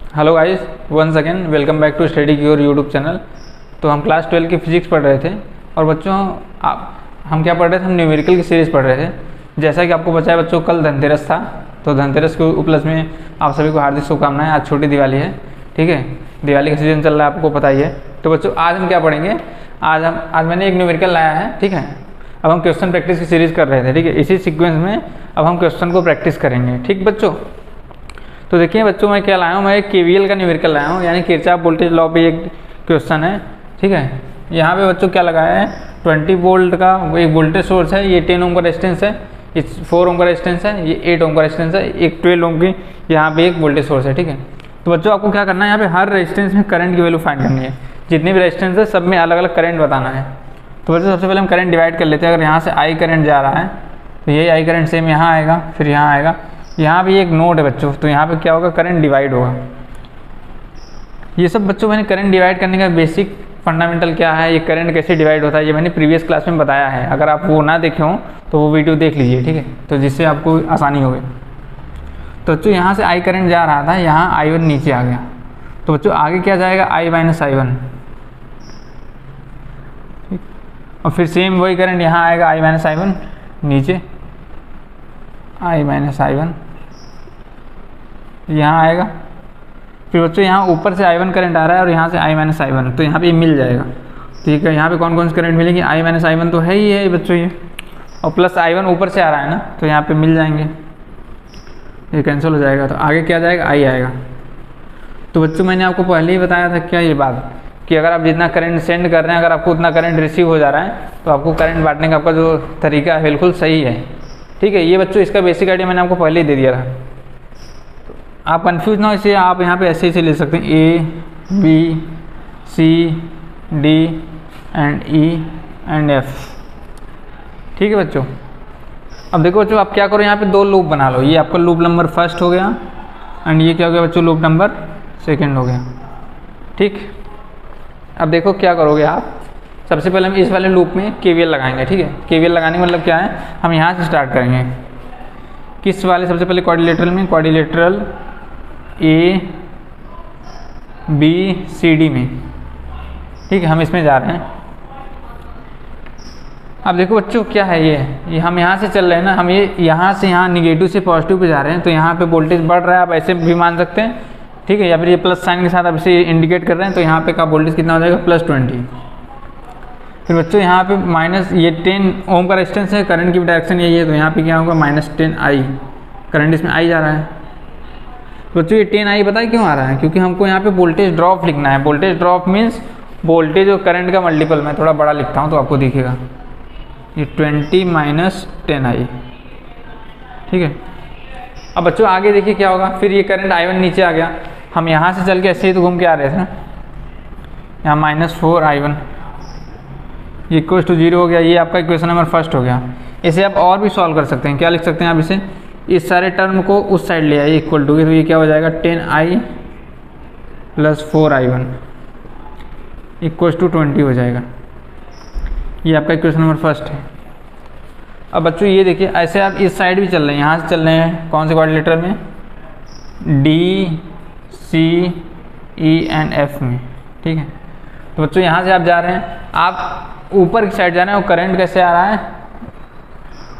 Hello guys, once again welcome back to study cure YouTube channel. तो हम class 12 की physics पढ़ रहे थे और बच्चों हम क्या पढ़ रहे थे, हम न्यूमेरिकल की सीरीज़ पढ़ रहे थे। जैसा कि आपको पता है बच्चों, कल धनतेरस था, तो धनतेरस के उपलक्ष्य में आप सभी को हार्दिक शुभकामनाएं। आज छोटी दिवाली है, ठीक है, दिवाली का सीजन चल रहा है, आपको पता ही है। तो बच्चों आज हम क्या पढ़ेंगे, आज मैंने एक न्यूमेरिकल लाया है, ठीक है। अब हम क्वेश्चन प्रैक्टिस की सीरीज़ कर रहे थे, ठीक है। इसी सीक्वेंस में अब हम क्वेश्चन को प्रैक्टिस करेंगे, ठीक बच्चों। तो देखिए बच्चों, मैं क्या लाया हूँ, मैं एक KVL का न्यूमेरिकल लाया हूँ, यानी किरचॉफ वोल्टेज लॉ पे एक क्वेश्चन है, ठीक है। यहाँ पे बच्चों क्या लगाया है, 20 वोल्ट का एक वोल्टेज सोर्स है, ये 10 ओम का रेजिस्टेंस है, ये 4 ओम का रेजिस्टेंस है, ये 8 ओम का रेजिस्टेंस है, एक 12 ओम की यहाँ पे एक वोल्टेज सोर्स है, ठीक है। तो बच्चों आपको क्या करना है, यहाँ पे हर रेजिस्टेंस में करंट की वैल्यू फाइंड करनी है। जितने भी रेजिस्टेंस है सब में अलग अलग करंट बताना है। तो बच्चों सबसे पहले हम करंट डिवाइड कर लेते हैं। अगर यहाँ से I करंट जा रहा है तो यही I करंट सेम यहाँ आएगा, फिर यहाँ आएगा, यहाँ भी एक नोड है बच्चों, तो यहाँ पे क्या होगा, करंट डिवाइड होगा। ये सब बच्चों मैंने करंट डिवाइड करने का बेसिक फंडामेंटल क्या है, ये करंट कैसे डिवाइड होता है, ये मैंने प्रीवियस क्लास में बताया है। अगर आप वो ना देखे हों तो वो वीडियो देख लीजिए, ठीक है, तो जिससे आपको आसानी होगी। तो बच्चों यहाँ से I करंट जा रहा था, यहाँ I1 नीचे आ गया, तो बच्चों आगे क्या जाएगा, I माइनस I1, ठीक। और फिर सेम वही करंट यहाँ आएगा, I माइनस I1 नीचे, I माइनस I1 यहाँ आएगा। फिर बच्चों यहाँ ऊपर से I1 करंट आ रहा है और यहाँ से I माइनस I1, तो यहाँ पे मिल जाएगा, ठीक है। यहाँ पे कौन कौन से करंट मिलेंगे, I माइनस I1 तो है ही है बच्चों ये, और प्लस I1 ऊपर से आ रहा है ना, तो यहाँ पे मिल जाएंगे, ये कैंसिल हो जाएगा, तो आगे क्या जाएगा, I आएगा। तो बच्चों मैंने आपको पहले ही बताया था क्या ये बात, कि अगर आप जितना करंट सेंड कर रहे हैं, अगर आपको उतना करंट रिसीव हो जा रहा है, तो आपको करंट बांटने का आपका जो तरीका है बिल्कुल सही है, ठीक है। ये बच्चों इसका बेसिक आइडिया मैंने आपको पहले ही दे दिया था। आप कंफ्यूज ना हो, इसे आप यहाँ पे ऐसे ले सकते हैं, A B C D and E and F, ठीक है बच्चों। अब देखो बच्चों, आप क्या करो, यहाँ पे दो लूप बना लो। ये आपका लूप नंबर फर्स्ट हो गया एंड ये क्या हो गया बच्चों, लूप नंबर सेकेंड हो गया, ठीक। अब देखो क्या करोगे आप, सबसे पहले हम इस वाले लूप में KVL लगाएंगे, ठीक है। KVL लगाने का मतलब क्या है, हम यहाँ से स्टार्ट करेंगे। किस वाले, सबसे पहले क्वाड्रिलेटरल में, quadrilateral A B C D में, ठीक है, हम इसमें जा रहे हैं। अब देखो बच्चों क्या है, ये हम यहाँ से चल रहे हैं ना, हम ये यहाँ से यहाँ निगेटिव से पॉजिटिव पे जा रहे हैं, तो यहाँ पे वोल्टेज बढ़ रहा है, आप ऐसे भी मान सकते हैं, ठीक है, या फिर ये प्लस साइन के साथ आप इसे इंडिकेट कर रहे हैं, तो यहाँ पे का वोल्टेज कितना हो जाएगा, +20। फिर बच्चों यहाँ पे माइनस, ये 10 ओम का रेजिस्टेंस है, करंट की डायरेक्शन यही है, तो यहाँ पे क्या होगा, -10I, करंट इसमें I जा रहा है। तो बच्चों ये 10I पता है क्यों आ रहा है, क्योंकि हमको यहाँ पे वोल्टेज ड्रॉप लिखना है। वोल्टेज ड्रॉप मीन्स वोल्टेज और करंट का मल्टीपल। मैं थोड़ा बड़ा लिखता हूँ तो आपको दिखेगा, ये 20 माइनस 10I, ठीक है। अब बच्चों आगे देखिए क्या होगा, फिर ये करंट I1 नीचे आ गया, हम यहाँ से चल के ऐसे ही तो घूम के आ रहे थे, यहाँ -4I1 ये इक्वल टू 0 हो गया। ये आपका इक्वेशन नंबर फर्स्ट हो गया। इसे आप और भी सॉल्व कर सकते हैं, क्या लिख सकते हैं आप इसे, इस सारे टर्म को उस साइड ले आइए इक्वल टू के, तो ये क्या हो जाएगा, 10I + 4I1 इक्वल टू 20 हो जाएगा। ये आपका इक्वेशन नंबर फर्स्ट है। अब बच्चों ये देखिए, ऐसे आप इस साइड भी चल रहे हैं, यहाँ से चल रहे हैं कौन से क्वाड्रिलेटरल में, D C E and F में, ठीक है। तो बच्चों यहाँ से आप जा रहे हैं, आप ऊपर की साइड जा रहे हैं, और करंट कैसे आ रहा है,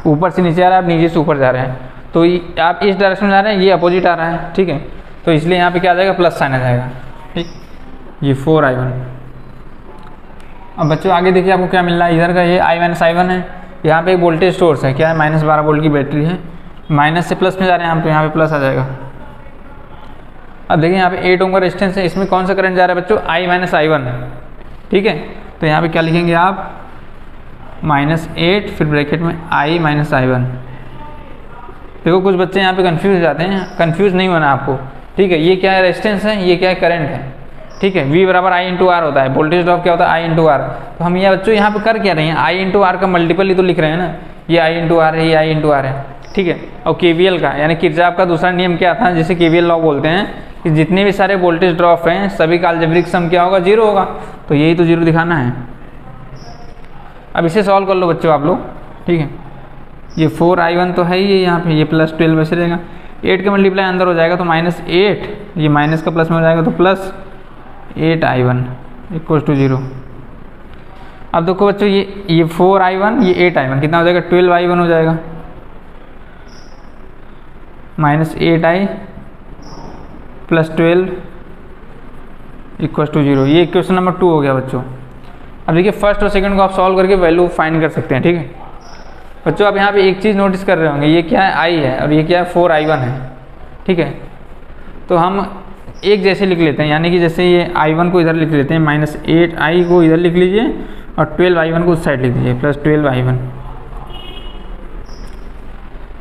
ऊपर से नीचे आ रहा है, आप नीचे से ऊपर जा रहे हैं, तो आप इस डायरेक्शन में जा रहे हैं, ये अपोजिट आ रहा है, ठीक है। तो इसलिए यहाँ पे क्या आ जाएगा, प्लस साइन आ जाएगा, ठीक, ये 4I1। अब बच्चों आगे देखिए आपको क्या मिल रहा है, इधर का ये I माइनस I1 है, यहाँ पे एक वोल्टेज सोर्स है, क्या है, -12 वोल्ट की बैटरी है, माइनस से प्लस में जा रहे हैं हम, तो यहाँ पे प्लस आ जाएगा। अब देखिए यहाँ पे 8 ओम का रेजिस्टेंस है, इसमें कौन सा करंट जा रहा है बच्चों, I माइनस I1, ठीक है। तो यहाँ पे क्या लिखेंगे आप, -8 फिर ब्रैकेट में I माइनस I1। देखो कुछ बच्चे यहाँ पे कंफ्यूज हो जाते हैं, कंफ्यूज नहीं होना आपको, ठीक है। ये क्या है, रेजिस्टेंस है, ये क्या है, करंट है, ठीक है। V बराबर I इंटू R होता है, वोल्टेज ड्रॉप क्या होता है, I इंटू R। तो हम ये बच्चों यहाँ पे कर क्या रहे हैं, I इंटू R का मल्टीपल ही तो लिख रहे हैं ना, ये I इंटू R है, ये I इंटू R है, ठीक है। और KVL का यानी किरचॉफ का दूसरा नियम क्या था, जिसे KVL लॉ बोलते हैं, कि जितने भी सारे वोल्टेज ड्रॉप हैं सभी का अलजेब्रिक सम क्या होगा, 0 होगा, तो यही तो 0 दिखाना है। अब इसे सॉल्व कर लो बच्चों आप लोग, ठीक है। ये 4I1 तो है ही, यहाँ पे ये +12 बच रहेगा, 8 का मल्टीप्लाई अंदर हो जाएगा तो -8, ये माइनस का प्लस में हो जाएगा तो +8i1 = 0। अब देखो बच्चों ये 4i1 ये 8i1 कितना हो जाएगा 12i1 हो जाएगा, -8i + 12 = 0। ये क्वेश्चन नंबर 2 हो गया बच्चों। अब देखिए फर्स्ट और सेकंड को आप सॉल्व करके वैल्यू फाइंड कर सकते हैं, ठीक है बच्चों। आप यहाँ पे एक चीज़ नोटिस कर रहे होंगे, ये क्या है i है और ये क्या है 4i1 है, ठीक है। तो हम एक जैसे लिख लेते हैं, यानी कि जैसे ये i1 को इधर लिख लेते हैं, -8i को इधर लिख लीजिए और 12i1 को उस साइड लिख दीजिए, +12i1।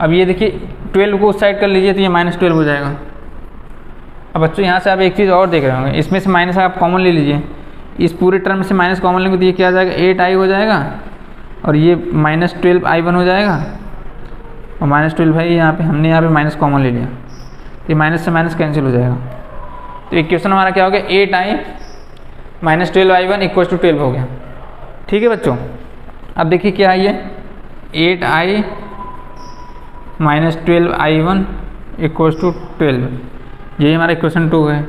अब ये देखिए 12 को उस साइड कर लीजिए तो ये -12 हो जाएगा। अब बच्चों यहाँ से आप एक चीज़ और देख रहे होंगे, इसमें से माइनस आप कॉमन ले लीजिए, इस पूरे टर्म से माइनस कॉमन लेंगे तो ये क्या आ जाएगा 8i हो जाएगा और ये -12i1 हो जाएगा और -12 है यहाँ पे, हमने यहाँ पे माइनस कॉमन ले लिया, ये माइनस से माइनस कैंसिल हो जाएगा। तो इक्वेशन हमारा क्या हो गया 8i -12i1 = 12 हो गया, ठीक है बच्चों। अब देखिए क्या है ये 8i -12i1 = 12, यही हमारा इक्वेशन 2 है।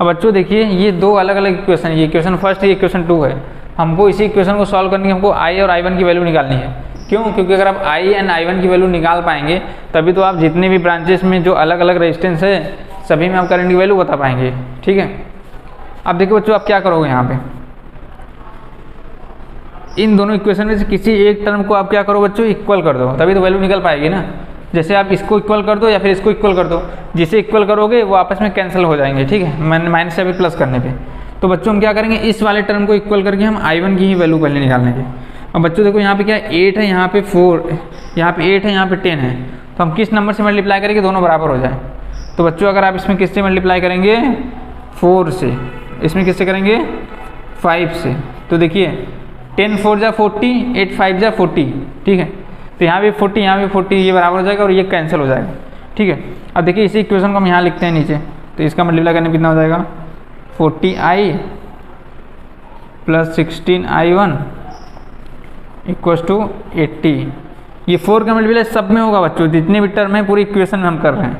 अब बच्चों देखिए ये दो अलग अलग इक्वेशन, ये इक्वेशन फर्स्ट है, ये इक्वेशन 2 है। हमको इसी इक्वेशन को सॉल्व करने की हमको i और i1 की वैल्यू निकालनी है। क्यों? क्योंकि अगर आप i एंड i1 की वैल्यू निकाल पाएंगे तभी तो आप जितने भी ब्रांचेस में जो अलग अलग रेजिस्टेंस है सभी में आप करंट की वैल्यू बता पाएंगे, ठीक है। अब देखो बच्चों आप क्या करोगे, यहाँ पे इन दोनों इक्वेशन में से किसी एक टर्म को आप क्या करो बच्चों इक्वल कर दो, तभी तो वैल्यू निकल पाएगी ना। जैसे आप इसको इक्वल कर दो या फिर इसको इक्वल कर दो, जिसे इक्वल करोगे वो आपस में कैंसिल हो जाएंगे, ठीक है, माइनस से भी प्लस करने पे। तो बच्चों हम क्या करेंगे, इस वाले टर्म को इक्वल करके हम i1 की ही वैल्यू पहले निकालेंगे। अब बच्चों देखो यहाँ पे क्या है 8 है, यहाँ पे 4, यहाँ पे 8 है, यहाँ पे 10 है, तो हम किस नंबर से मल्टीप्लाई करेंगे दोनों बराबर हो जाए। तो बच्चों अगर आप इसमें किससे मल्टीप्लाई करेंगे 4 से, इसमें किससे करेंगे 5 से, तो देखिए 10 4 जा 40, 8 5 जा 40, ठीक है। तो यहाँ भी 40, यहाँ भी 40, ये बराबर हो जाएगा और ये कैंसिल हो जाएगा, ठीक है। अब देखिए इसी इक्वेशन को हम यहाँ लिखते हैं नीचे, तो इसका मल्टीप्लाई करने कितना हो जाएगा 40i + 16i1 = 80। ये 4 का मल्टीप्लाई सब में होगा बच्चों, जितने भी टर्म है पूरी इक्वेशन में हम कर रहे हैं,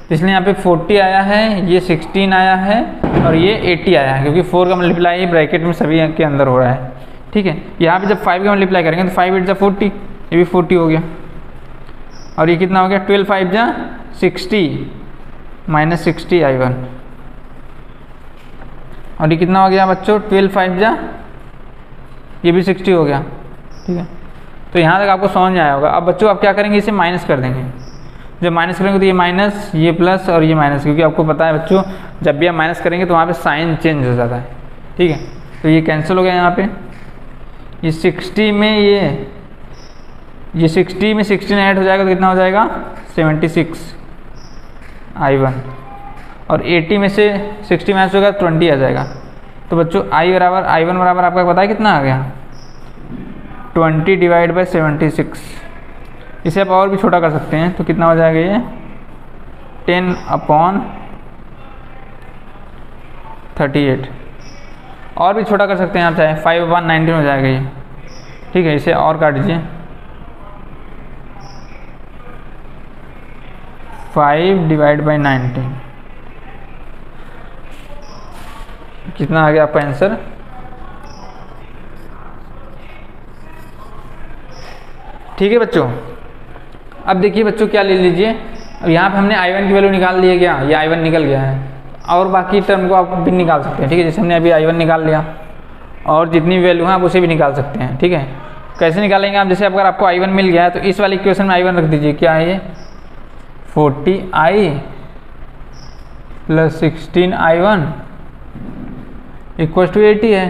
तो इसलिए यहाँ पे 40 आया है, ये 16 आया है और ये 80 आया है, क्योंकि 4 का मल्टीप्लाई ब्रैकेट में सभी के अंदर हो रहा है, ठीक है। यहाँ पे जब 5 का मल्टीप्लाई करेंगे तो 5 8 जा 40, ये भी 40 हो गया और ये कितना हो गया 12 5 जा 60 -60i1 और ये कितना हो गया बच्चों 12 5 जा, ये भी 60 हो गया, ठीक है। तो यहाँ तक आपको समझ में आया होगा। अब बच्चों आप क्या करेंगे, इसे माइनस कर देंगे। जब माइनस करेंगे तो ये माइनस, ये प्लस और ये माइनस, क्योंकि आपको पता है बच्चों जब भी आप माइनस करेंगे तो वहाँ पे साइन चेंज हो जाता है, ठीक है। तो ये कैंसिल हो गया यहाँ पे, ये 60 में ये 60 में 16 ऐड हो जाएगा तो कितना हो जाएगा 76i1 और 80 में से 60 माइनस होगा 20 आ जाएगा। तो बच्चों i बराबर i1 बराबर आपका पता है कितना आ गया 20/76। इसे आप और भी छोटा कर सकते हैं तो कितना हो जाएगा ये 10/38। और भी छोटा कर सकते हैं आप चाहे 5/19 हो जाएगा ये, ठीक है। इसे और काट दीजिए 5/19 कितना आ गया आपका आंसर, ठीक है बच्चों। अब देखिए बच्चों क्या ले लीजिए, अब यहाँ पे हमने i1 की वैल्यू निकाल ली है, क्या ये i1 निकल गया है, और बाकी टर्म को आप भी निकाल सकते हैं, ठीक है। जैसे हमने अभी i1 निकाल लिया और जितनी वैल्यू है आप उसे भी निकाल सकते हैं, ठीक है। कैसे निकालेंगे आप, जैसे अगर आपको i1 मिल गया है तो इस वाली इक्वेशन में i1 रख दीजिए, क्या है ये 40i + 16i1 = 80 है,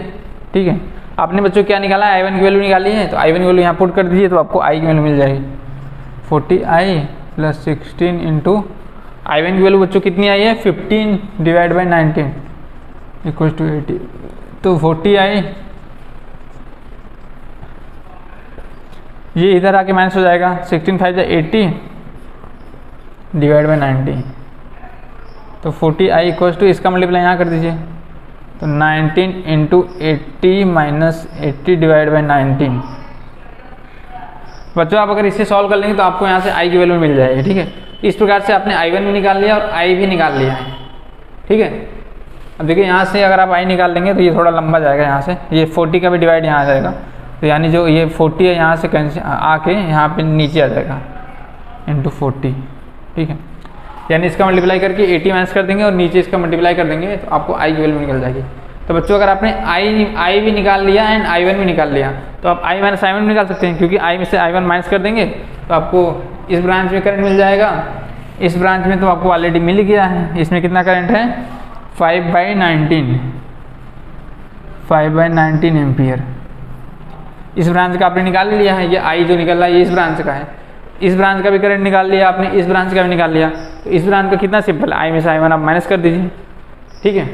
ठीक है। आपने बच्चों क्या निकाला है i1 की वैल्यू निकाली है, तो i1 की वैल्यू यहाँ पुट कर दीजिए तो आपको i की वैल्यू मिल जाएगी 40i + 16 इंटू i1 की वैल्यू बच्चों कितनी आई है 15/19 = 80। तो 40i ये इधर आके माइनस हो जाएगा 16 5 80/90, तो 40i = इसका मल्टीप्लाई यहाँ कर दीजिए तो 19 इंटू 80 माइनस 80/19। बच्चों आप अगर इसे सॉल्व कर लेंगे तो आपको यहाँ से i की वैल्यू मिल जाएगी, ठीक है। इस प्रकार से आपने I1 भी निकाल लिया और I भी निकाल लिया है, ठीक है। अब देखिए यहाँ से अगर आप I निकाल लेंगे तो ये थोड़ा लंबा जाएगा, यहाँ से ये 40 का भी डिवाइड यहाँ आ जाएगा, तो यानी जो ये 40 है यहाँ से कैंसिल आके यहाँ पे नीचे आ जाएगा इंटू 40, ठीक है। यानी इसका मल्टीप्लाई करके 80 माइनस कर देंगे और नीचे इसका मल्टीप्लाई कर देंगे तो आपको I की वैल्यू निकल जाएगी। तो बच्चों अगर आपने I भी निकाल लिया एंड I1 भी निकाल लिया तो आप I माइनस I1 निकाल सकते हैं, क्योंकि I में से I1 माइनस कर देंगे तो आपको इस ब्रांच में करंट मिल जाएगा, इस ब्रांच में तो आपको ऑलरेडी मिल गया है। इसमें कितना करंट है 5/19 एम्पियर। इस ब्रांच का आपने निकाल लिया है, ये I जो निकल रहा है ये इस ब्रांच का है, इस ब्रांच का भी करंट निकाल लिया आपने, इस ब्रांच का भी निकाल लिया। तो इस ब्रांच का कितना सिंपल है, I में से I1 आप माइनस कर दीजिए, ठीक है।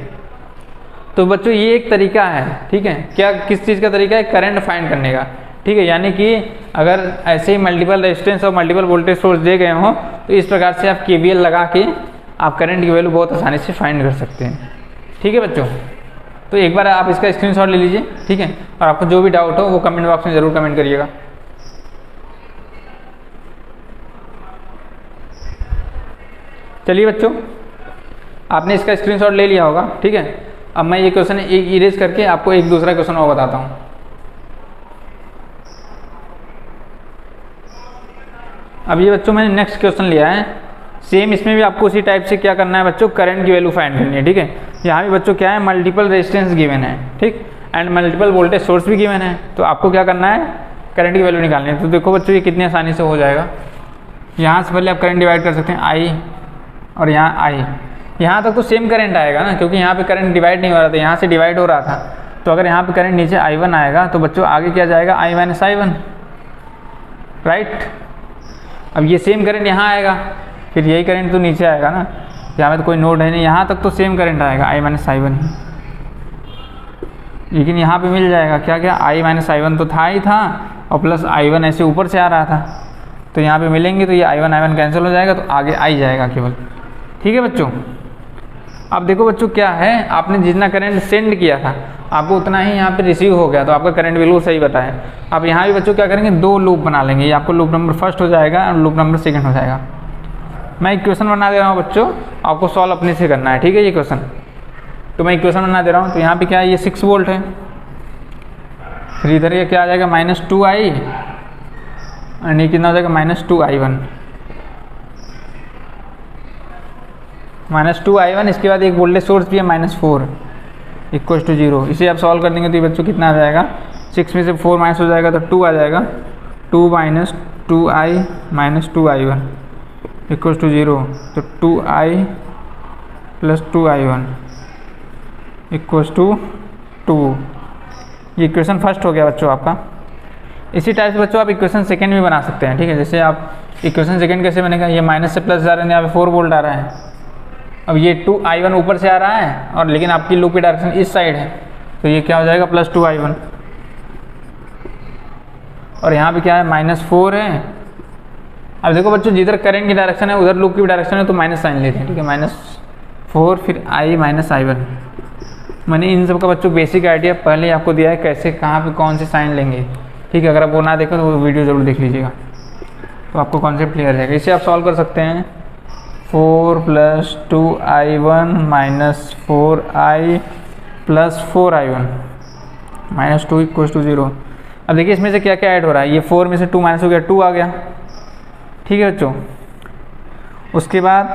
तो बच्चों ये एक तरीका है, ठीक है। क्या किस चीज़ का तरीका है, करंट फाइंड करने का, ठीक है। यानी कि अगर ऐसे ही मल्टीपल रेजिस्टेंस और मल्टीपल वोल्टेज सोर्स दे गए हों तो इस प्रकार से आप KVL लगा के आप करंट की वैल्यू बहुत आसानी से फाइंड कर सकते हैं, ठीक है बच्चों। तो एक बार आप इसका स्क्रीनशॉट ले लीजिए, ठीक है। और आपको जो भी डाउट हो वो कमेंट बॉक्स में ज़रूर कमेंट करिएगा। चलिए बच्चों, आपने इसका स्क्रीनशॉट ले लिया होगा, ठीक है। अब मैं ये क्वेश्चन एक इरेज करके आपको एक दूसरा क्वेश्चन और बताता हूँ। अब ये बच्चों मैंने नेक्स्ट क्वेश्चन लिया है, सेम इसमें भी आपको उसी टाइप से क्या करना है बच्चों, करंट की वैल्यू फाइंड करनी है, ठीक है। यहाँ भी बच्चों क्या है, मल्टीपल रेजिस्टेंस गिवन है, ठीक, एंड मल्टीपल वोल्टेज सोर्स भी गिवन है। तो आपको क्या करना है, करंट की वैल्यू निकालनी है। तो देखो बच्चों ये कितनी आसानी से हो जाएगा। यहाँ से पहले आप करंट डिवाइड कर सकते हैं I और यहाँ I, यहाँ तक तो सेम करंट आएगा ना, क्योंकि यहाँ पे करंट डिवाइड नहीं हो रहा था, यहाँ से डिवाइड हो रहा था। तो अगर यहाँ पे करंट नीचे I1 आएगा तो बच्चों आगे क्या जाएगा, I माइनस I1, राइट। अब ये सेम करंट यहाँ आएगा, फिर यही करंट तो नीचे आएगा ना, यहाँ पे तो कोई नोड है नहीं, यहाँ तक तो सेम करंट आएगा I माइनस I1, लेकिन यहाँ पे मिल जाएगा क्या क्या, I माइनस I1 तो था ही था और प्लस I1 ऐसे ऊपर से आ रहा था, तो यहाँ पे मिलेंगे तो ये I1 कैंसिल हो जाएगा, तो आगे I जाएगा केवल, ठीक है बच्चों। अब देखो बच्चों क्या है, आपने जितना करंट सेंड किया था आपको उतना ही यहाँ पे रिसीव हो गया, तो आपका करंट बिल्कुल सही बताया। अब यहाँ भी बच्चों क्या करेंगे, दो लूप बना लेंगे, ये आपको लूप नंबर फर्स्ट हो जाएगा और लूप नंबर सेकंड हो जाएगा। मैं एक क्वेश्चन बना दे रहा हूँ बच्चों, आपको सॉल्व अपने से करना है, ठीक है। ये क्वेश्चन तो मैं एक क्वेश्चन बना दे रहा हूँ। तो यहाँ पे क्या है, ये 6 वोल्ट है, फिर इधर ये क्या आ जाएगा -2I, और ये कितना हो जाएगा -2I1, -2I1। इसके बाद एक वोल्टेज सोर्स भी है -4 = 0। इसे आप सॉल्व कर देंगे तो ये बच्चों कितना आ जाएगा, 6 में से 4 माइनस हो जाएगा तो 2 आ जाएगा, 2 - 2I - 2I1 = 0। तो 2I + 2I1 = 2। ये इक्वेशन फर्स्ट हो गया बच्चों आपका। इसी टाइप से बच्चों आप इक्वेशन सेकंड भी बना सकते हैं, ठीक है। जैसे आप इक्वेशन सेकंड कैसे बनेगा, ये माइनस से प्लस जा रहे हैं, यहाँ पे 4 वोल्ट आ रहा है। अब ये 2I1 ऊपर से आ रहा है और लेकिन आपकी लूप की डायरेक्शन इस साइड है, तो ये क्या हो जाएगा +2I1। और यहाँ पे क्या है -4 है। अब देखो बच्चों जिधर करंट की डायरेक्शन है उधर लूप की डायरेक्शन है, तो माइनस साइन लेते हैं, ठीक है। -4 फिर I - I1। मैंने इन सब का बच्चों बेसिक आइडिया पहले ही आपको दिया है, कैसे कहाँ पे कौन से साइन लेंगे, ठीक है। अगर आप वो ना देखो तो वो वीडियो ज़रूर देख लीजिएगा, तो आपको कॉन्सेप्ट क्लियर हो जाएगा। इसे आप सॉल्व कर सकते हैं, 4 + 2I1 - 4I + 4I1 -2 = 0। अब देखिए इसमें से क्या क्या ऐड हो रहा है, ये 4 में से 2 माइनस हो गया, 2 आ गया, ठीक है बच्चों। उसके बाद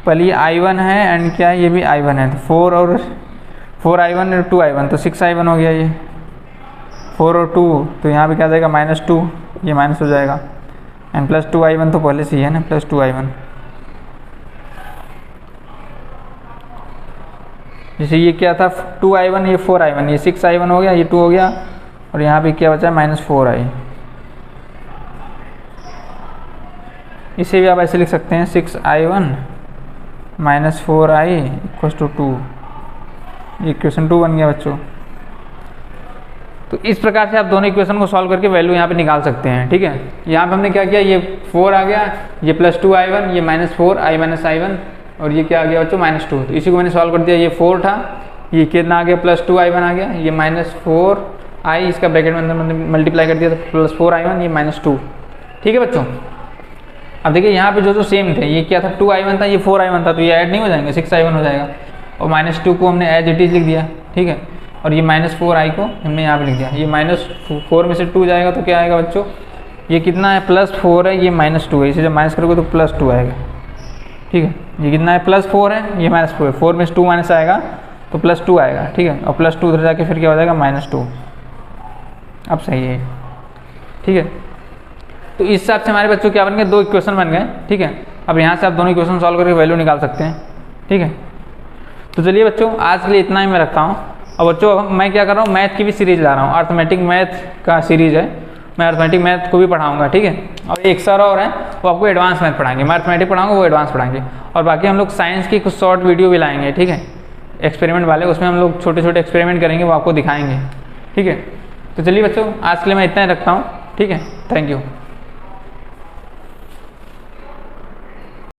पहले ये I1 है एंड क्या है, ये भी I1 है, तो 4 और 4I1 और 2I1 तो 6I1 हो गया। ये 4 और 2 तो यहाँ पे क्या जाएगा -2, ये माइनस हो जाएगा, एंड +2I1 तो पहले से ही है ना, +2I1। जैसे ये क्या था 2I1, ये 4I1, ये 6I1 हो गया, ये 2 हो गया, और यहाँ पे क्या बचा -4I। इसे भी आप ऐसे लिख सकते हैं, 6I1 - 4I = 2। ये इक्वेशन 2 बन गया बच्चों। तो इस प्रकार से आप दोनों इक्वेशन को सॉल्व करके वैल्यू यहाँ पे निकाल सकते हैं, ठीक है। यहाँ पे हमने क्या किया, ये 4 आ गया, ये +2I1, ये -4I - I1, और ये क्या आ गया बच्चों -2। तो इसी को मैंने सॉल्व कर दिया, ये 4 था, ये कितना आ गया +2I1 आ गया, ये -4I, इसका ब्रैकेट में अंदर मल्टीप्लाई कर दिया तो +4I1, ये -2, ठीक है बच्चों। अब देखिए यहाँ पे जो सेम थे, ये क्या था 2i1 था, ये 4i1 था, तो ये ऐड नहीं हो जाएंगे, 6i1 हो जाएगा। और -2 को हमने एज इट इज लिख दिया, ठीक है। और ये -4i को हमने यहाँ पे लिख दिया, ये -4 में से 2 जाएगा तो क्या आएगा बच्चों, ये कितना है +4 है, ये -2 है, इसे जब माइनस करोगे तो +2 आएगा, ठीक है। ये कितना है +4 है, ये -4 है, 4 में से 2 माइनस आएगा तो +2 आएगा, ठीक है। और +2 उधर जाके फिर क्या हो जाएगा -2। अब सही है, ठीक है। तो इस हिसाब से हमारे बच्चों क्या बन गए, 2 इक्वेशन बन गए, ठीक है। अब यहाँ से आप दोनों इक्वेशन सॉल्व करके वैल्यू निकाल सकते हैं, ठीक है। तो चलिए बच्चों आज के लिए इतना ही मैं रखता हूँ। और बच्चों अब मैं क्या कर रहा हूँ, मैथ की भी सीरीज ला रहा हूँ, अर्थमेटिक मैथ का सीरीज है, मैं अर्थमेटिक मैथ को भी पढ़ाऊंगा, ठीक है। और एक सर और हैं वो आपको एडवांस मैथ पढ़ाएंगे, मैं अर्थमेटिक पढ़ाऊंगा, वो एडवांस पढ़ाएंगे। और बाकी हम लोग साइंस की कुछ शॉर्ट वीडियो भी लाएंगे, ठीक है, एक्सपेरिमेंट वाले, उसमें हम लोग छोटे छोटे एक्सपेरिमेंट करेंगे, वो आपको दिखाएंगे, ठीक है। तो चलिए बच्चों आज के लिए मैं इतना ही रखता हूँ, ठीक है। Thank you.